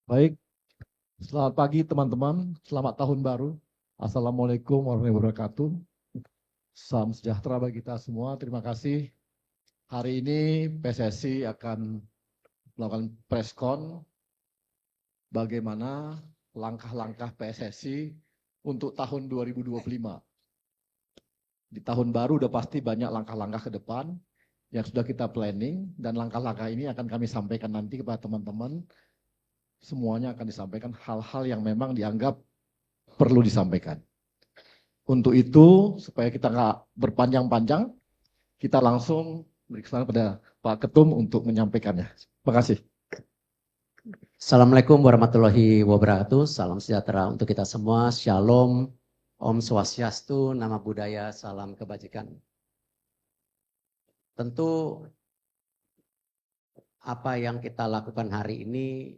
Baik, selamat pagi teman-teman, selamat tahun baru. Assalamualaikum warahmatullahi wabarakatuh. Salam sejahtera bagi kita semua, terima kasih. Hari ini PSSI akan melakukan preskon bagaimana langkah-langkah PSSI untuk tahun 2025. Di tahun baru udah pasti banyak langkah-langkah ke depan yang sudah kita planning, dan langkah-langkah ini akan kami sampaikan nanti kepada teman-teman. Semuanya akan disampaikan hal-hal yang memang dianggap perlu disampaikan. Untuk itu, supaya kita nggak berpanjang-panjang, kita langsung beri kesempatan pada Pak Ketum untuk menyampaikannya. Terima kasih. Assalamualaikum warahmatullahi wabarakatuh. Salam sejahtera untuk kita semua. Shalom, Om Swastiastu, Nama Budaya, salam kebajikan. Tentu apa yang kita lakukan hari ini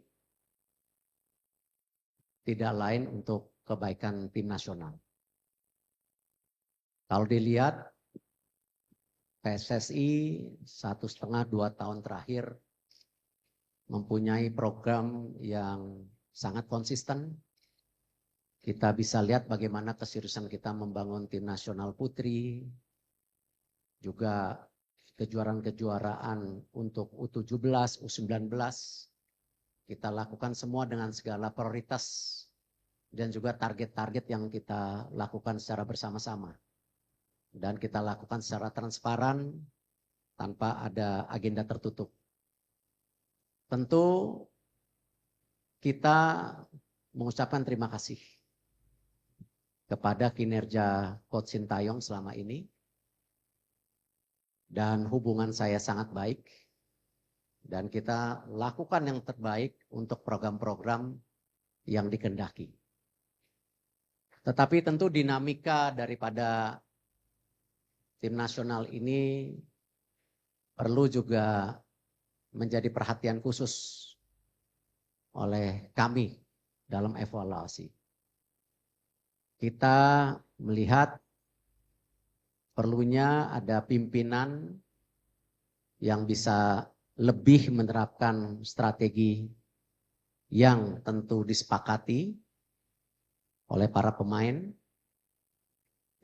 tidak lain untuk kebaikan tim nasional. Kalau dilihat PSSI 1,5-2 tahun terakhir mempunyai program yang sangat konsisten. Kita bisa lihat bagaimana keseriusan kita membangun tim nasional putri, juga kejuaraan-kejuaraan untuk U17, U19. Kita lakukan semua dengan segala prioritas dan juga target-target yang kita lakukan secara bersama-sama. Dan kita lakukan secara transparan tanpa ada agenda tertutup. Tentu kita mengucapkan terima kasih kepada kinerja Coach Sintayong selama ini. Dan hubungan saya sangat baik. Dan kita lakukan yang terbaik untuk program-program yang dikehendaki. Tetapi tentu dinamika daripada tim nasional ini perlu juga menjadi perhatian khusus oleh kami dalam evaluasi. Kita melihat perlunya ada pimpinan yang bisa lebih menerapkan strategi yang tentu disepakati oleh para pemain,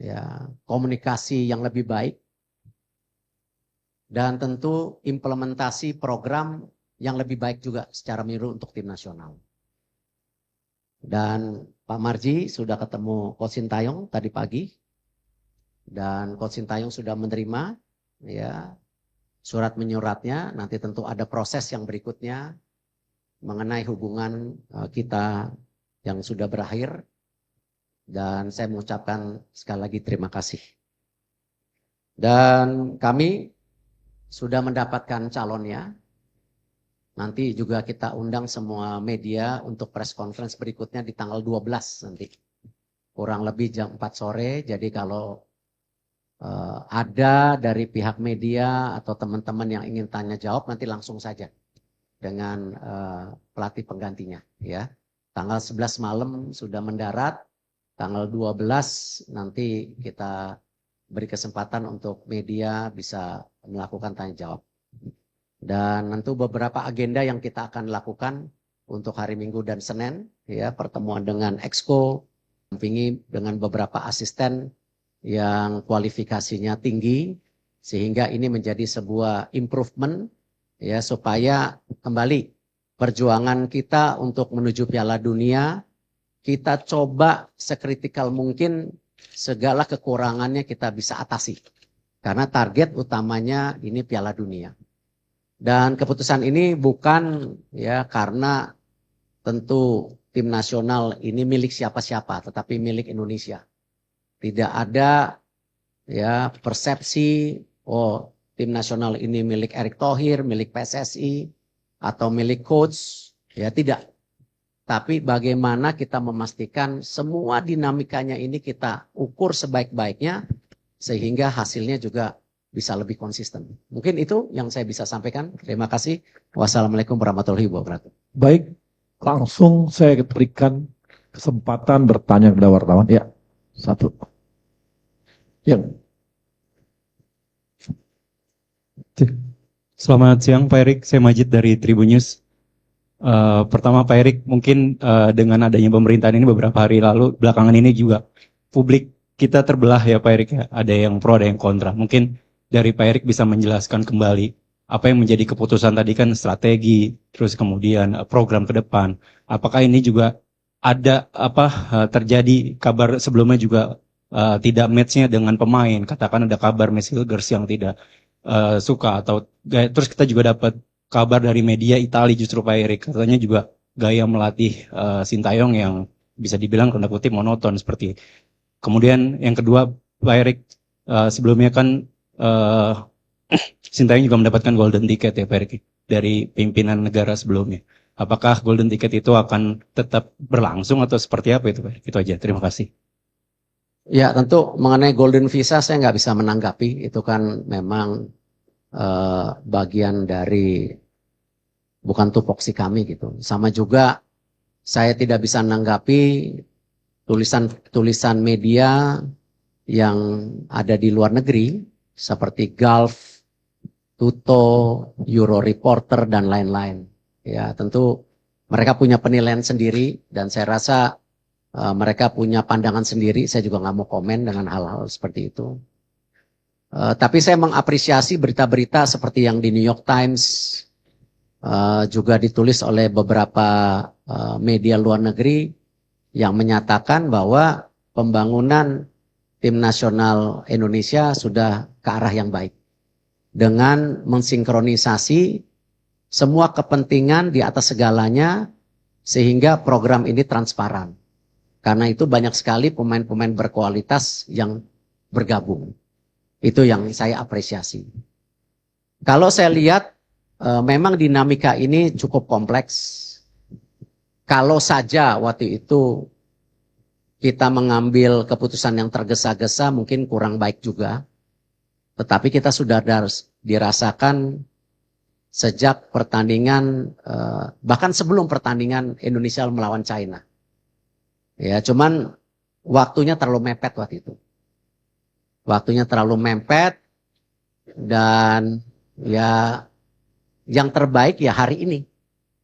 ya, komunikasi yang lebih baik, dan tentu implementasi program yang lebih baik juga secara menyeluruh untuk tim nasional. Dan Pak Marji sudah ketemu Coach Sintayong tadi pagi, dan Coach Sintayong sudah menerima ya surat menyuratnya. Nanti tentu ada proses yang berikutnya mengenai hubungan kita yang sudah berakhir. Dan saya mengucapkan sekali lagi terima kasih. Dan kami sudah mendapatkan calonnya. Nanti juga kita undang semua media untuk press conference berikutnya di tanggal 12 nanti. Kurang lebih jam 4 sore. Jadi kalau ada dari pihak media atau teman-teman yang ingin tanya jawab, nanti langsung saja dengan pelatih penggantinya. Ya. Tanggal 11 malam sudah mendarat. Tanggal 12 nanti kita beri kesempatan untuk media bisa melakukan tanya jawab. Dan tentu beberapa agenda yang kita akan lakukan untuk hari Minggu dan Senin, ya, pertemuan dengan Exco, dampingi dengan beberapa asisten yang kualifikasinya tinggi, sehingga ini menjadi sebuah improvement, ya, supaya kembali perjuangan kita untuk menuju Piala Dunia, kita coba sekritikal mungkin segala kekurangannya kita bisa atasi. Karena target utamanya ini Piala Dunia. Dan keputusan ini bukan ya karena tentu tim nasional ini milik siapa-siapa, tetapi milik Indonesia. Tidak ada ya persepsi tim nasional ini milik Erick Thohir, milik PSSI atau milik coach, ya tidak. Tapi bagaimana kita memastikan semua dinamikanya ini kita ukur sebaik-baiknya sehingga hasilnya juga bisa lebih konsisten. Mungkin itu yang saya bisa sampaikan. Terima kasih. Wassalamualaikum warahmatullahi wabarakatuh. Baik, langsung saya berikan kesempatan bertanya kepada wartawan. Ya, satu. Ya. Selamat siang Pak Erik, saya Majid dari Tribun News. Pertama Pak Erik, mungkin dengan adanya pemerintahan ini beberapa hari lalu, belakangan ini juga publik kita terbelah ya Pak Erik ya. Ada yang pro, ada yang kontra. Mungkin dari Pak Erik bisa menjelaskan kembali apa yang menjadi keputusan tadi kan strategi, terus kemudian program ke depan. Apakah ini juga ada terjadi kabar sebelumnya juga tidak match-nya dengan pemain. Katakan ada kabar Messi Hilgers yang tidak suka atau terus kita juga dapat kabar dari media Italia justru Pak Erik katanya juga gaya melatih Sintayong yang bisa dibilang tanda kutip monoton seperti. Kemudian yang kedua Pak Erik sebelumnya kan Sintayong juga mendapatkan golden ticket ya Pak Erik dari pimpinan negara sebelumnya. Apakah golden ticket itu akan tetap berlangsung atau seperti apa itu Pak Erik? Itu aja. Terima kasih. Ya tentu mengenai golden visa saya nggak bisa menanggapi, itu kan memang bagian dari bukan tupoksi kami gitu. Sama juga saya tidak bisa menanggapi tulisan media yang ada di luar negeri seperti Gulf, Tuto, Euro Reporter dan lain-lain. Ya tentu mereka punya penilaian sendiri dan saya rasa mereka punya pandangan sendiri. Saya juga nggak mau komen dengan hal-hal seperti itu. Tapi saya mengapresiasi berita-berita seperti yang di New York Times, juga ditulis oleh beberapa media luar negeri yang menyatakan bahwa pembangunan tim nasional Indonesia sudah ke arah yang baik. Dengan mensinkronisasi semua kepentingan di atas segalanya sehingga program ini transparan. Karena itu banyak sekali pemain-pemain berkualitas yang bergabung. Itu yang saya apresiasi. Kalau saya lihat memang dinamika ini cukup kompleks. Kalau saja waktu itu kita mengambil keputusan yang tergesa-gesa mungkin kurang baik juga. Tetapi kita sudah dirasakan sejak pertandingan, bahkan sebelum pertandingan Indonesia melawan China. Ya, cuman waktunya terlalu mepet waktu itu. Waktunya terlalu mepet dan ya yang terbaik ya hari ini.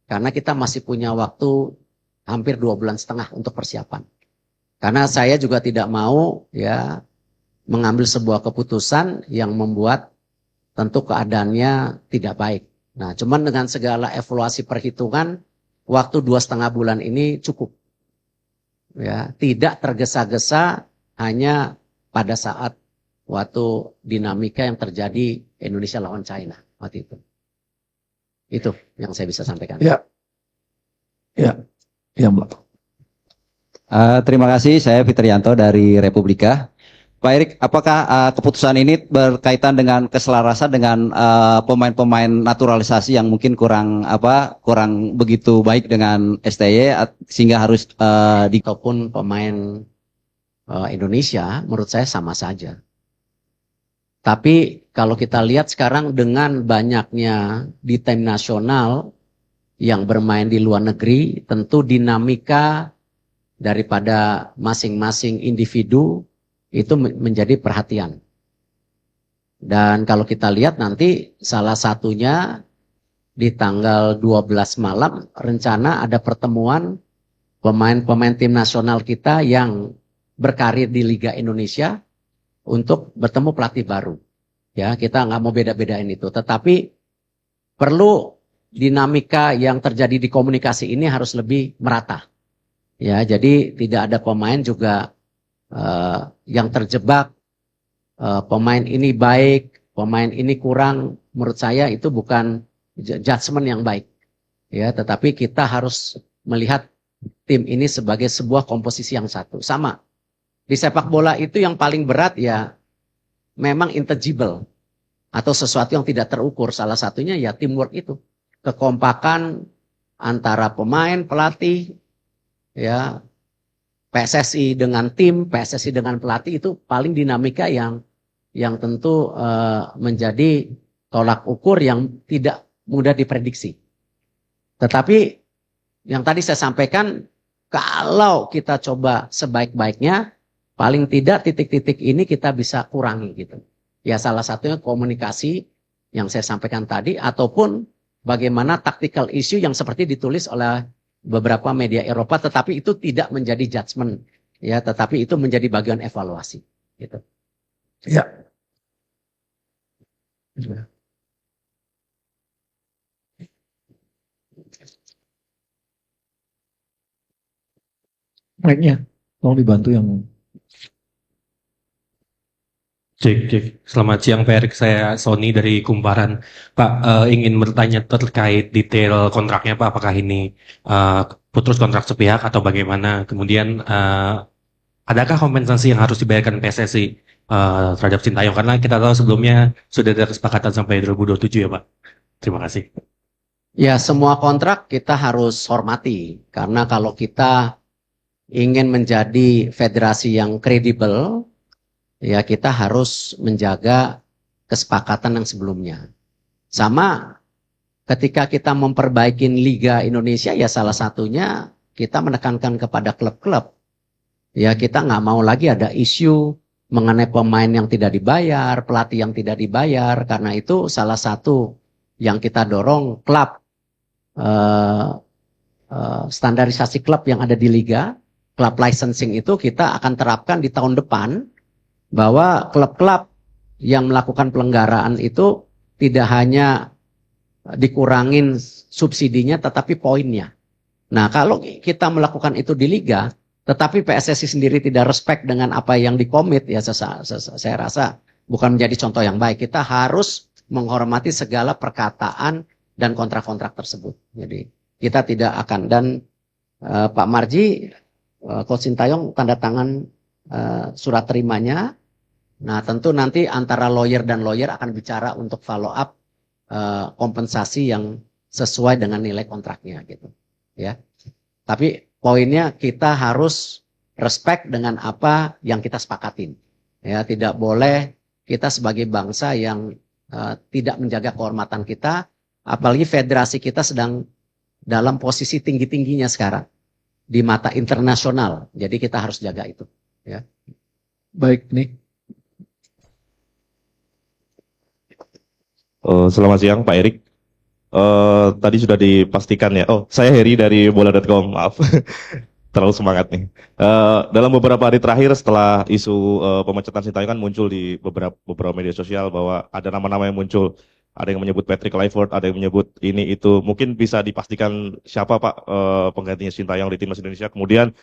Karena kita masih punya waktu hampir 2,5 bulan untuk persiapan. Karena saya juga tidak mau ya mengambil sebuah keputusan yang membuat tentu keadaannya tidak baik. Nah, cuman dengan segala evaluasi perhitungan, waktu 2,5 bulan ini cukup. Ya, tidak tergesa-gesa hanya pada saat waktu dinamika yang terjadi Indonesia lawan China waktu itu. Itu yang saya bisa sampaikan. Ya, Mbak. Terima kasih, saya Fitrianto dari Republika. Pak Erik, apakah keputusan ini berkaitan dengan keselarasan dengan pemain-pemain naturalisasi yang mungkin kurang begitu baik dengan STY sehingga harus ataupun pemain Indonesia menurut saya sama saja. Tapi kalau kita lihat sekarang dengan banyaknya di tim nasional yang bermain di luar negeri, tentu dinamika daripada masing-masing individu itu menjadi perhatian. Dan kalau kita lihat nanti salah satunya di tanggal 12 malam rencana ada pertemuan pemain-pemain tim nasional kita yang berkarir di Liga Indonesia untuk bertemu pelatih baru. Ya, kita nggak mau beda-bedain itu. Tetapi perlu dinamika yang terjadi di komunikasi ini harus lebih merata. Ya, jadi tidak ada pemain juga yang terjebak. Pemain ini baik, pemain ini kurang. Menurut saya itu bukan judgement yang baik. Ya, tetapi kita harus melihat tim ini sebagai sebuah komposisi yang satu. Sama. Di sepak bola itu yang paling berat ya memang intangible atau sesuatu yang tidak terukur. Salah satunya ya teamwork itu. Kekompakan antara pemain, pelatih, ya PSSI dengan tim, PSSI dengan pelatih itu paling dinamika yang tentu menjadi tolak ukur yang tidak mudah diprediksi. Tetapi yang tadi saya sampaikan, kalau kita coba sebaik-baiknya, paling tidak titik-titik ini kita bisa kurangi gitu. Ya salah satunya komunikasi yang saya sampaikan tadi, ataupun bagaimana tactical issue yang seperti ditulis oleh beberapa media Eropa, tetapi itu tidak menjadi judgement, ya, tetapi itu menjadi bagian evaluasi. Gitu. Ya. Mic-nya, tolong dibantu yang Cek. Selamat siang Pak Erik, saya Sony dari Kumparan. Pak, ingin bertanya terkait detail kontraknya Pak, apakah ini putus kontrak sepihak atau bagaimana? Kemudian adakah kompensasi yang harus dibayarkan PSSI terhadap Sintayong? Karena kita tahu sebelumnya sudah ada kesepakatan sampai 2027 ya Pak. Terima kasih. Ya, semua kontrak kita harus hormati, karena kalau kita ingin menjadi federasi yang kredibel, ya kita harus menjaga kesepakatan yang sebelumnya. Sama ketika kita memperbaiki Liga Indonesia, ya salah satunya kita menekankan kepada klub-klub. Ya kita nggak mau lagi ada isu mengenai pemain yang tidak dibayar, pelatih yang tidak dibayar. Karena itu salah satu yang kita dorong klub, standarisasi klub yang ada di Liga, klub licensing itu kita akan terapkan di tahun depan, bahwa klub-klub yang melakukan pelanggaran itu tidak hanya dikurangin subsidinya tetapi poinnya. Nah, kalau kita melakukan itu di liga, tetapi PSSI sendiri tidak respect dengan apa yang dikomit, ya saya rasa bukan menjadi contoh yang baik. Kita harus menghormati segala perkataan dan kontrak-kontrak tersebut. Jadi kita tidak akan, dan Pak Marji, Coach Sintayong tanda tangan surat terimanya. Nah, tentu nanti antara lawyer dan lawyer akan bicara untuk follow up kompensasi yang sesuai dengan nilai kontraknya gitu. Ya. Tapi poinnya kita harus respect dengan apa yang kita sepakatin. Ya, tidak boleh kita sebagai bangsa yang tidak menjaga kehormatan kita, apalagi federasi kita sedang dalam posisi tinggi-tingginya sekarang di mata internasional. Jadi kita harus jaga itu, ya. baik nih. Selamat siang Pak Erik. Tadi sudah dipastikan ya. Oh, saya Heri dari bola.com. Maaf, terlalu semangat nih. Dalam beberapa hari terakhir setelah isu pemecatan Sintayong kan muncul di beberapa media sosial bahwa ada nama-nama yang muncul. Ada yang menyebut Patrick Kluivert, ada yang menyebut ini itu. Mungkin bisa dipastikan siapa Pak penggantinya Sintayong di timnas Indonesia. Kemudian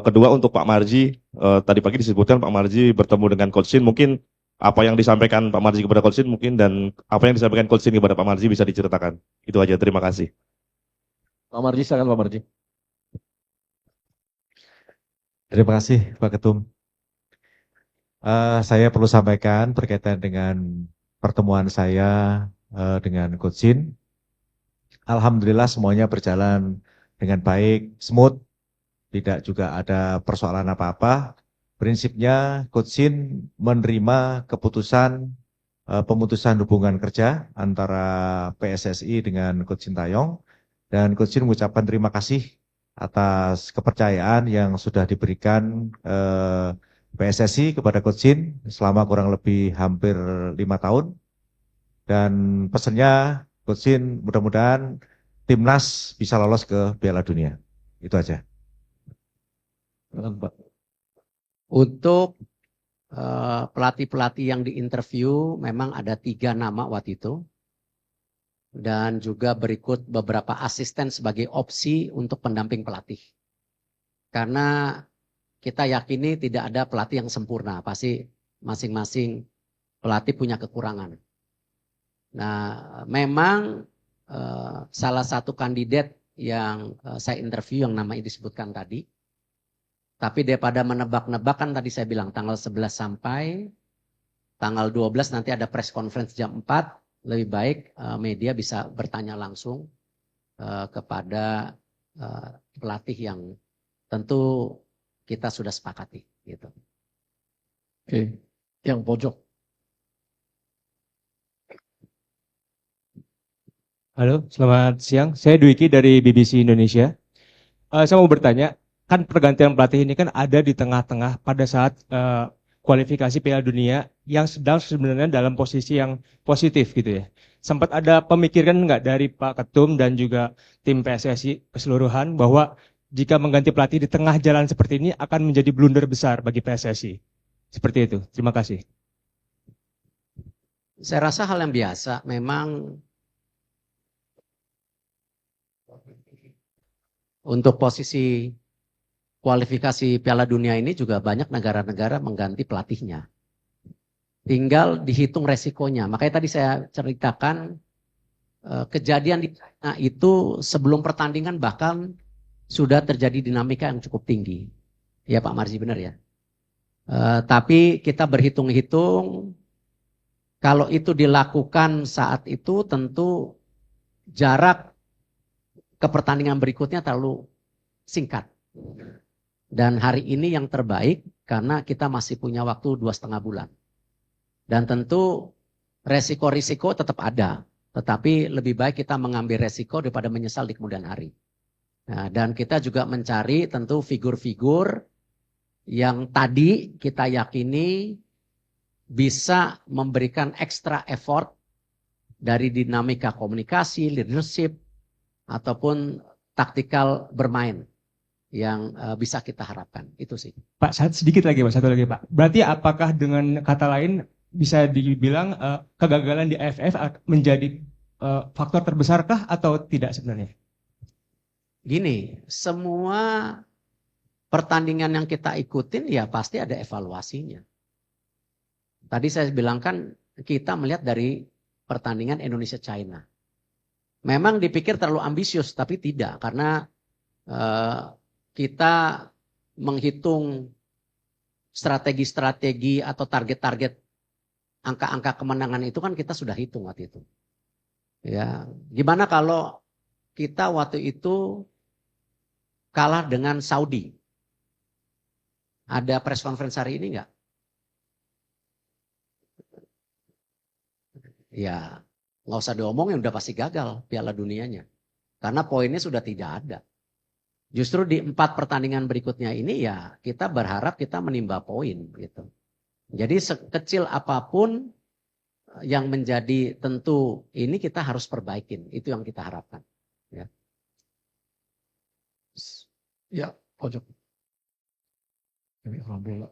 kedua untuk Pak Marji, tadi pagi disebutkan Pak Marji bertemu dengan Coach Shin. Mungkin apa yang disampaikan Pak Marji kepada Coach Shin mungkin, dan apa yang disampaikan Coach Shin kepada Pak Marji bisa diceritakan. Itu aja, terima kasih. Pak Marji, silakan Pak Marji. Terima kasih Pak Ketum. Saya perlu sampaikan berkaitan dengan pertemuan saya dengan Coach Shin. Alhamdulillah semuanya berjalan dengan baik, smooth, tidak juga ada persoalan apa-apa. Prinsipnya Coach Shin menerima keputusan pemutusan hubungan kerja antara PSSI dengan Coach Sintayong, dan Coach Shin mengucapkan terima kasih atas kepercayaan yang sudah diberikan PSSI kepada Coach Shin selama kurang lebih hampir 5 tahun. Dan pesannya Coach Shin mudah-mudahan timnas bisa lolos ke Piala Dunia. Itu aja. Pak. Untuk pelatih-pelatih yang diinterview memang ada 3 nama waktu itu. Dan juga berikut beberapa asisten sebagai opsi untuk pendamping pelatih. Karena kita yakini tidak ada pelatih yang sempurna. Pasti masing-masing pelatih punya kekurangan. Nah, memang salah satu kandidat yang saya interview yang namanya disebutkan tadi. Tapi daripada menebak-nebak, kan tadi saya bilang tanggal 11 sampai tanggal 12 nanti ada press conference jam 4. Lebih baik media bisa bertanya langsung kepada pelatih yang tentu kita sudah sepakati. Gitu. Oke, yang pojok. Halo, selamat siang. Saya Dwiki dari BBC Indonesia. Saya mau bertanya, kan pergantian pelatih ini kan ada di tengah-tengah pada saat kualifikasi Piala Dunia yang sedang sebenarnya dalam posisi yang positif gitu ya. Sempat ada pemikiran nggak dari Pak Ketum dan juga tim PSSI keseluruhan bahwa jika mengganti pelatih di tengah jalan seperti ini akan menjadi blunder besar bagi PSSI? Seperti itu. Terima kasih. Saya rasa hal yang biasa. Memang untuk posisi kualifikasi Piala Dunia ini juga banyak negara-negara mengganti pelatihnya. Tinggal dihitung resikonya. Makanya tadi saya ceritakan kejadian di China itu sebelum pertandingan bahkan sudah terjadi dinamika yang cukup tinggi. Ya Pak Marzi benar ya. Tapi kita berhitung-hitung kalau itu dilakukan saat itu tentu jarak ke pertandingan berikutnya terlalu singkat. Dan hari ini yang terbaik karena kita masih punya waktu 2,5 bulan. Dan tentu resiko-risiko tetap ada. Tetapi lebih baik kita mengambil resiko daripada menyesal di kemudian hari. Nah, dan kita juga mencari tentu figur-figur yang tadi kita yakini bisa memberikan extra effort dari dinamika komunikasi, leadership, ataupun taktikal bermain yang bisa kita harapkan. Itu sih. Pak, sedikit lagi Pak, satu lagi Pak. Berarti apakah dengan kata lain bisa dibilang kegagalan di AFF menjadi faktor terbesarkah atau tidak sebenarnya? Gini, semua pertandingan yang kita ikutin ya pasti ada evaluasinya. Tadi saya bilang kan kita melihat dari pertandingan Indonesia-China. Memang dipikir terlalu ambisius, tapi tidak. Karena kita menghitung strategi-strategi atau target-target angka-angka kemenangan itu kan kita sudah hitung waktu itu. Ya, gimana kalau kita waktu itu kalah dengan Saudi? Ada press conference hari ini enggak? Ya, nggak usah diomongin, udah pasti gagal Piala Dunianya. Karena poinnya sudah tidak ada. Justru di 4 pertandingan berikutnya ini ya kita berharap kita menimba poin gitu. Jadi sekecil apapun yang menjadi tentu ini kita harus perbaikin. Itu yang kita harapkan. Ya, Ya, pojok. Ini orang bola.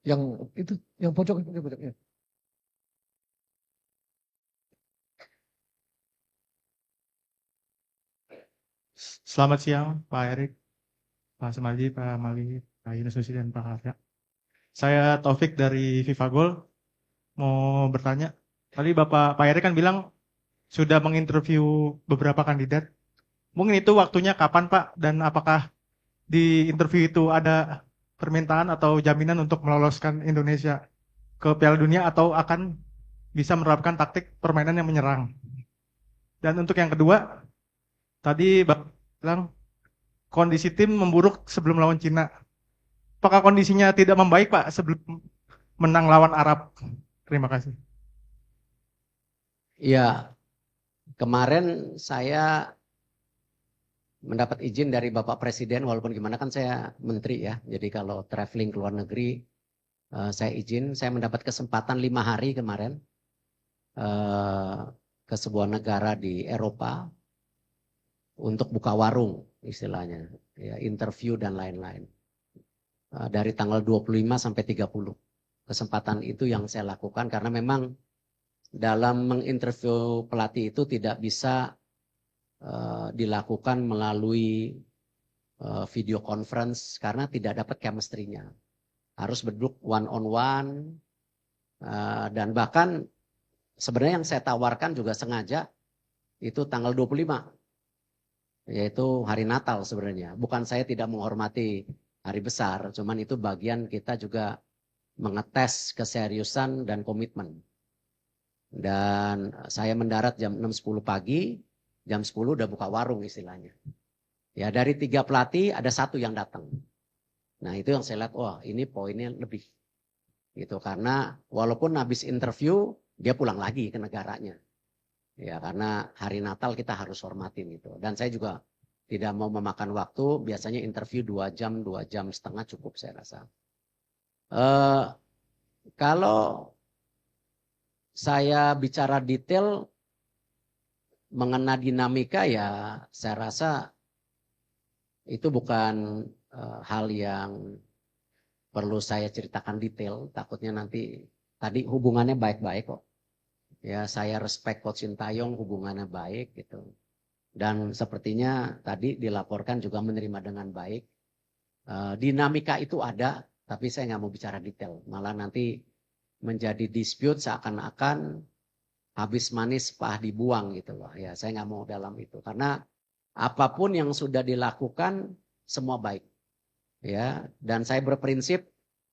Yang itu, yang pojok itu pojoknya. Selamat siang Pak Erik, Pak Sumarji, Pak Mali, Pak Yunus Nusi, dan Pak Hafya. Saya Taufik dari FIFA Goal. Mau bertanya, tadi Pak Erik kan bilang sudah menginterview beberapa kandidat. Mungkin itu waktunya kapan Pak? Dan apakah di interview itu ada permintaan atau jaminan untuk meloloskan Indonesia ke Piala Dunia atau akan bisa menerapkan taktik permainan yang menyerang? Dan untuk yang kedua, tadi Bapak bilang kondisi tim memburuk sebelum lawan Cina. Apakah kondisinya tidak membaik Pak sebelum menang lawan Arab? Terima kasih. ya kemarin saya mendapat izin dari Bapak Presiden, walaupun gimana kan saya menteri ya. Jadi kalau traveling ke luar negeri saya izin. Saya mendapat kesempatan 5 hari kemarin ke sebuah negara di Eropa untuk buka warung istilahnya, ya, interview dan lain-lain. Dari tanggal 25 sampai 30. Kesempatan itu yang saya lakukan karena memang dalam menginterview pelatih itu tidak bisa dilakukan melalui video conference karena tidak dapat chemistry-nya. Harus berduduk one on one dan bahkan sebenarnya yang saya tawarkan juga sengaja itu tanggal 25. Yaitu hari Natal sebenarnya. Bukan saya tidak menghormati hari besar, cuman itu bagian kita juga mengetes keseriusan dan komitmen. Dan saya mendarat jam 6.10 pagi, jam 10 udah buka warung istilahnya. Ya dari 3 pelatih ada 1 yang datang. Nah itu yang saya lihat, wah ini poinnya lebih. Gitu, karena walaupun habis interview, dia pulang lagi ke negaranya. Ya karena hari Natal kita harus hormatin itu. Dan saya juga Tidak mau memakan waktu, biasanya interview 2 jam, 2 jam setengah cukup saya rasa. Kalau saya bicara detail mengenai dinamika ya saya rasa itu bukan hal yang perlu saya ceritakan detail. Takutnya nanti tadi hubungannya baik-baik kok. Ya saya respect Coach Sintayong, hubungannya baik gitu. Dan sepertinya tadi dilaporkan juga menerima dengan baik. Dinamika itu ada, tapi saya nggak mau bicara detail. Malah nanti menjadi dispute seakan-akan habis manis pah dibuang gitu loh. Ya saya nggak mau dalam itu. Karena apapun yang sudah dilakukan semua baik. Ya, dan saya berprinsip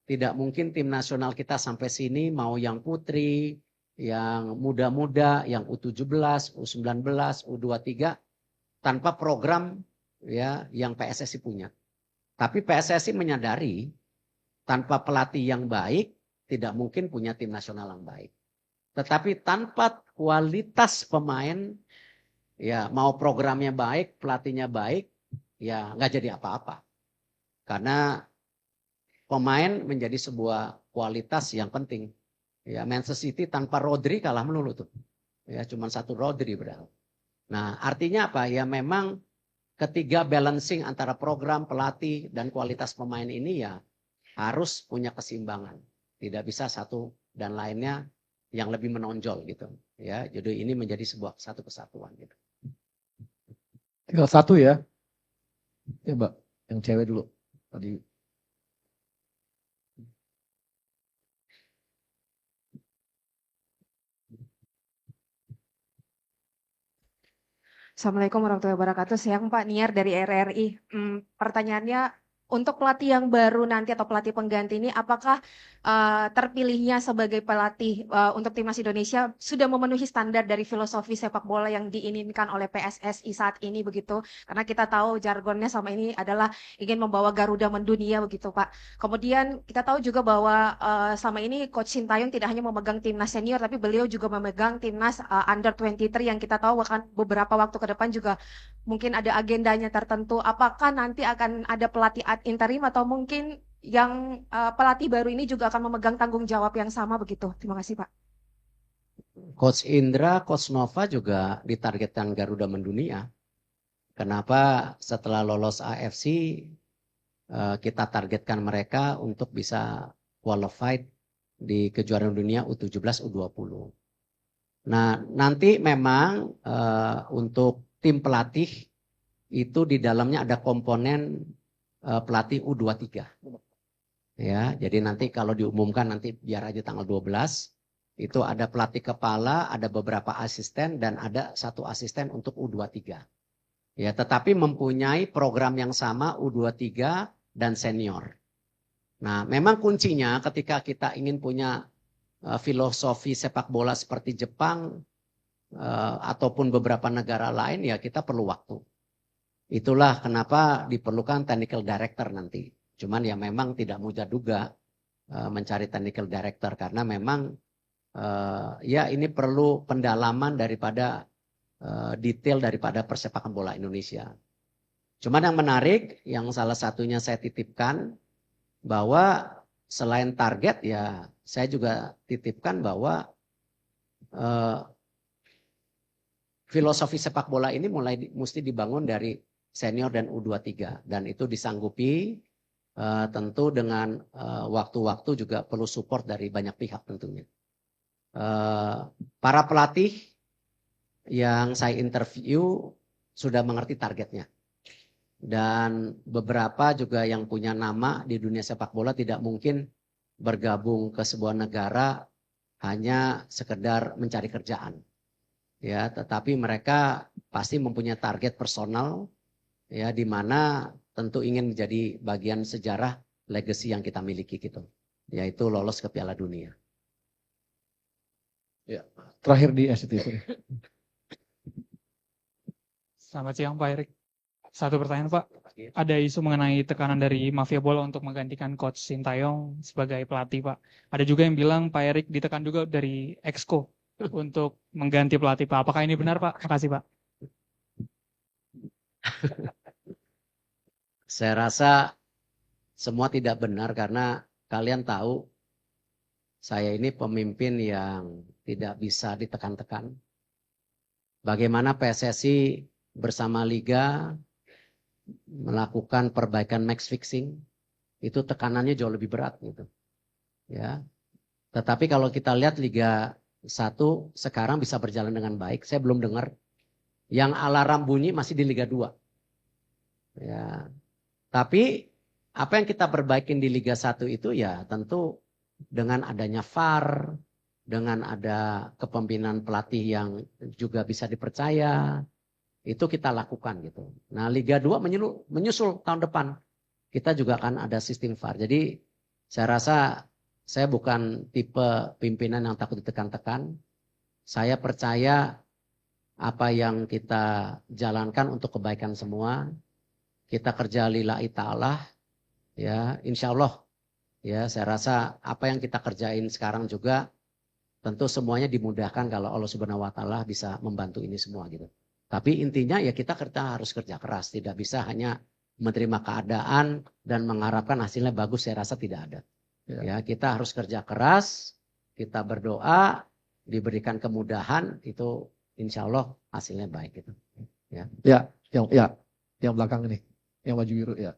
tidak mungkin tim nasional kita sampai sini mau yang putri, yang muda-muda, yang U17, U19, U23 tanpa program ya yang PSSI punya. Tapi PSSI menyadari tanpa pelatih yang baik tidak mungkin punya tim nasional yang baik. Tetapi tanpa kualitas pemain, ya mau programnya baik, pelatihnya baik, ya nggak jadi apa-apa. Karena pemain menjadi sebuah kualitas yang penting. Ya Manchester City tanpa Rodri kalah melulu tuh. Ya cuma satu Rodri berarti. Nah artinya apa? Ya memang ketiga balancing antara program, pelatih, dan kualitas pemain ini ya harus punya keseimbangan. Tidak bisa satu dan lainnya yang lebih menonjol gitu. Ya, jadi ini menjadi sebuah satu kesatuan gitu. Tinggal satu ya. Ya Mbak, yang cewek dulu. Tadi. Assalamualaikum warahmatullahi wabarakatuh. Siang Pak, Niar dari RRI. Pertanyaannya untuk pelatih yang baru nanti atau pelatih pengganti ini, apakah terpilihnya sebagai pelatih untuk timnas Indonesia sudah memenuhi standar dari filosofi sepak bola yang diinginkan oleh PSSI saat ini begitu? Karena kita tahu jargonnya sama ini adalah ingin membawa Garuda mendunia begitu Pak. Kemudian kita tahu juga bahwa selama ini Coach Sintayong tidak hanya memegang timnas senior, tapi beliau juga memegang timnas under 23 yang kita tahu akan beberapa waktu ke depan juga mungkin ada agendanya tertentu. Apakah nanti akan ada pelatih ad interim atau mungkin yang pelatih baru ini juga akan memegang tanggung jawab yang sama begitu? Terima kasih Pak. Coach Indra, Coach Nova juga ditargetkan Garuda mendunia. Kenapa setelah lolos AFC kita targetkan mereka untuk bisa qualified di kejuaraan dunia U17, U20. Nah nanti memang untuk tim pelatih itu di dalamnya ada komponen pelatih U23. Ya, jadi nanti kalau diumumkan nanti biar aja tanggal 12 itu ada pelatih kepala, ada beberapa asisten dan ada satu asisten untuk U23. Ya, tetapi mempunyai program yang sama U23 dan senior. Nah, memang kuncinya ketika kita ingin punya filosofi sepak bola seperti Jepang ataupun beberapa negara lain ya kita perlu waktu. Itulah kenapa diperlukan technical director nanti. Cuman ya memang tidak mudah juga mencari technical director karena memang ya ini perlu pendalaman daripada detail daripada persepakan bola Indonesia. Cuman yang menarik yang salah satunya saya titipkan bahwa selain target ya saya juga titipkan bahwa filosofi sepak bola ini mesti dibangun dari senior dan U23 dan itu disanggupi tentu dengan waktu-waktu juga perlu support dari banyak pihak tentunya. Para pelatih yang saya interview sudah mengerti targetnya dan beberapa juga yang punya nama di dunia sepak bola tidak mungkin bergabung ke sebuah negara hanya sekedar mencari kerjaan. Ya, tetapi mereka pasti mempunyai target personal ya di mana tentu ingin menjadi bagian sejarah legacy yang kita miliki gitu. Yaitu lolos ke Piala Dunia. Ya, terakhir di SCTV. Selamat siang Pak Erik. Satu pertanyaan Pak. Ada isu mengenai tekanan dari mafia bola untuk menggantikan Coach Sintayong sebagai pelatih Pak. Ada juga yang bilang Pak Erik ditekan juga dari Exco untuk mengganti pelatih Pak. Apakah ini benar Pak? Terima kasih Pak. Saya rasa semua tidak benar karena kalian tahu saya ini pemimpin yang tidak bisa ditekan-tekan. Bagaimana PSSI bersama Liga melakukan perbaikan match fixing, itu tekanannya jauh lebih berat gitu. Ya. Tetapi kalau kita lihat Liga 1 sekarang bisa berjalan dengan baik. Saya belum dengar yang alarm bunyi masih di Liga 2. Ya. Tapi apa yang kita perbaikin di Liga 1 itu ya tentu dengan adanya VAR, dengan ada kepemimpinan pelatih yang juga bisa dipercaya, itu kita lakukan gitu. Nah Liga 2 menyusul tahun depan. Kita juga akan ada sistem VAR. Jadi saya rasa saya bukan tipe pimpinan yang takut ditekan-tekan. Saya percaya apa yang kita jalankan untuk kebaikan semua. Kita kerja lillahi ta'ala. Ya, insya Allah. Ya, saya rasa apa yang kita kerjain sekarang juga tentu semuanya dimudahkan kalau Allah Subhanahu wa taala bisa membantu ini semua gitu. Tapi intinya ya kita harus kerja keras, tidak bisa hanya menerima keadaan dan mengharapkan hasilnya bagus, saya rasa tidak ada. Ya, kita harus kerja keras, kita berdoa, diberikan kemudahan, itu insya Allah hasilnya baik gitu. Ya. Yang belakang ini, yang baju biru ya.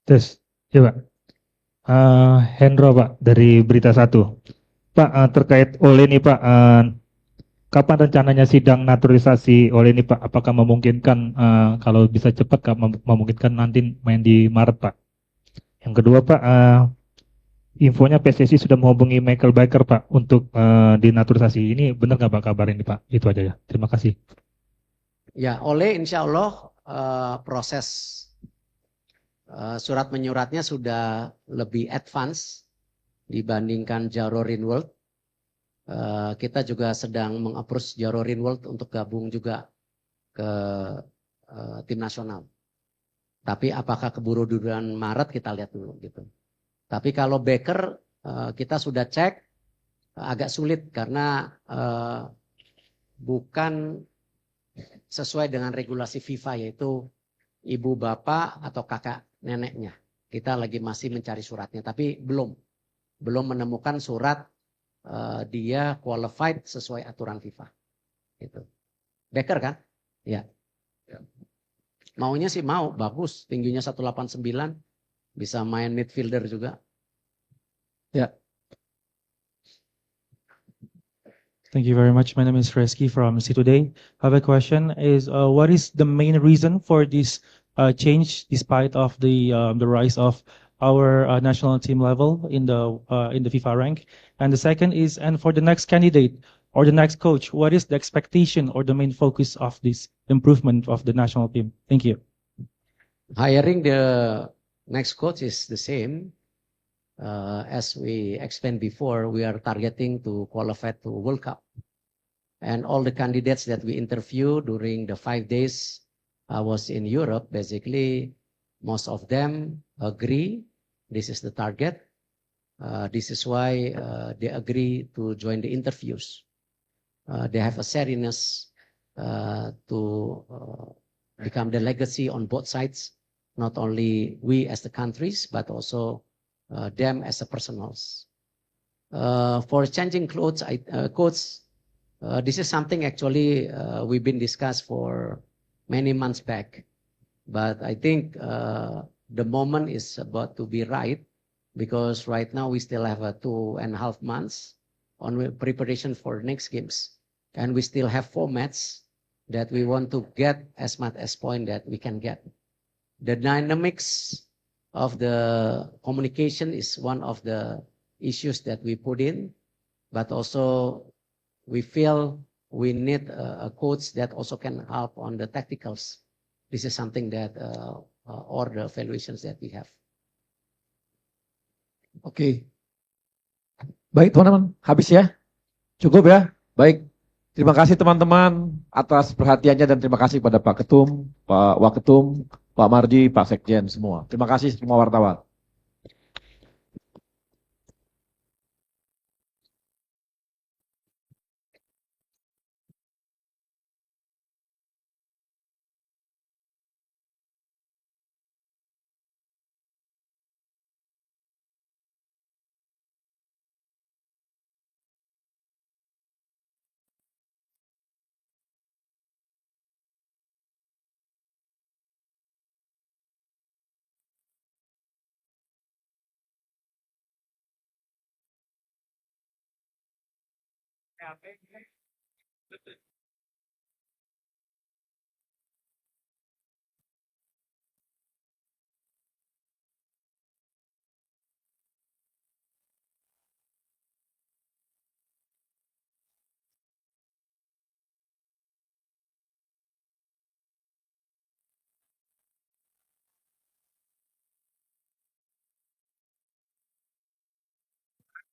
Terus, coba. Hendro Pak dari Berita 1. Pak, terkait oleh ini Pak, kapan rencananya sidang naturalisasi oleh ini Pak? Apakah memungkinkan kalau bisa cepat memungkinkan nanti main di Maret Pak? Yang kedua Pak, infonya PSSI sudah menghubungi Michael Baker Pak untuk dinaturalisasi. Ini benar nggak Pak kabar ini Pak? Itu aja ya. Terima kasih. Ya, oleh insya Allah proses surat menyuratnya sudah lebih advance dibandingkan Jarorin World. Kita juga sedang meng-approach Jarorin World untuk gabung juga ke tim nasional. Tapi apakah keburu di bulan Maret kita lihat dulu gitu. Tapi kalau Baker kita sudah cek agak sulit karena bukan sesuai dengan regulasi FIFA yaitu ibu bapak atau kakak neneknya. Kita lagi masih mencari suratnya tapi belum menemukan surat dia qualified sesuai aturan FIFA. Gitu. Baker kan? Ya. Maunya sih mau, bagus. Tingginya 189, bisa main midfielder juga. Ya. Thank you very much. My name is Reski from C Today. I have a question is what is the main reason for this change despite of the rise of our national team level in the FIFA rank? And the second is, and for the next candidate or the next coach, what is the expectation or the main focus of this improvement of the national team? Thank you. Hiring the next coach is the same. As we explained before, we are targeting to qualify to World Cup. And all the candidates that we interviewed during the 5 days I was in Europe, basically most of them agree this is the target. This is why they agree to join the interviews. They have a serious to become the legacy on both sides, not only we as the countries, but also them as a personals. For changing clothes, codes, this is something actually we've been discussed for many months back. But I think the moment is about to be right because right now we still have 2.5 months on preparation for next games. And we still have formats that we want to get as much as point that we can get. The dynamics of the communication is one of the issues that we put in, but also we feel we need a coach that also can help on the tacticals. This is something that or the evaluations that we have. Oke. Baik teman-teman, habis ya? Cukup ya? Baik. Terima kasih teman-teman atas perhatiannya dan terima kasih pada Pak Ketum, Pak Waketum, Pak Marji, Pak Sekjen semua. Terima kasih semua wartawan.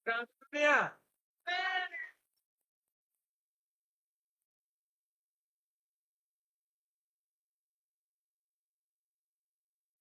Dunia.